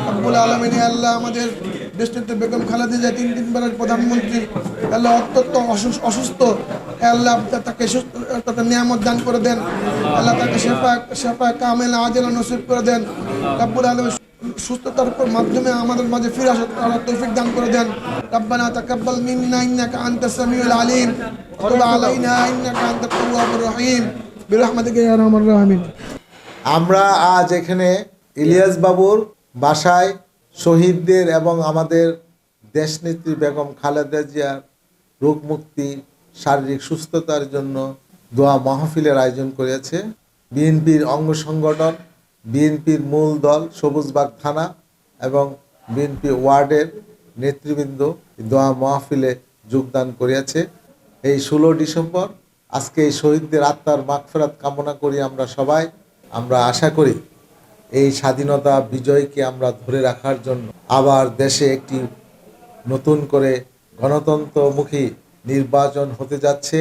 রব্বুল আলামিন আল্লাহ আমাদের দেশনেত্রী বেগম খালেদা জিয়া তিনবারের প্রধানমন্ত্রী আল্লাহ অত্যন্ত অসুস্থ আল্লাহ তাকে সুস্থতা নিয়ামত দান করে দেন আল্লাহ তাকে শেফা কামেলা আজেলা নসিব করে দেন রব্বুল আলামিন সুস্থতার মাধ্যমে আমাদের মাঝে ফিরে আসার তৌফিক দান করে দেন রব্বানা তাকাব্বাল মিন্না ইন্নাকা আনতাস সামিউল আলিম ওয়া তুব আলাইনা ইন্নাকা আনতাত তাওয়াবুর রহিম বিরহমাতিকা ইয়া আরহামার রাহিমিন। আমরা আজ এখানে ইলিয়াস বাবুর বাসায় শহীদদের এবং আমাদের দেশনেত্রী বেগম খালেদা জিয়ার রোগ মুক্তি শারীরিক সুস্থতার জন্য দোয়া মাহফিলের আয়োজন করেছে বিএনপির অঙ্গ সংগঠন, বিএনপির মূল দল সবুজবাগ থানা এবং বিএনপি ওয়ার্ডের নেতৃবৃন্দ দোয়া মাহফিলে যোগদান করেছে। এই 16 ডিসেম্বর আজকে এই শহীদদের আত্মার মাগফিরাত কামনা করি আমরা আশা করি এই স্বাধীনতা বিজয়কে আমরা ধরে রাখার জন্য আবার দেশে একটি নতুন করে গণতন্ত্রমুখী নির্বাচন হতে যাচ্ছে।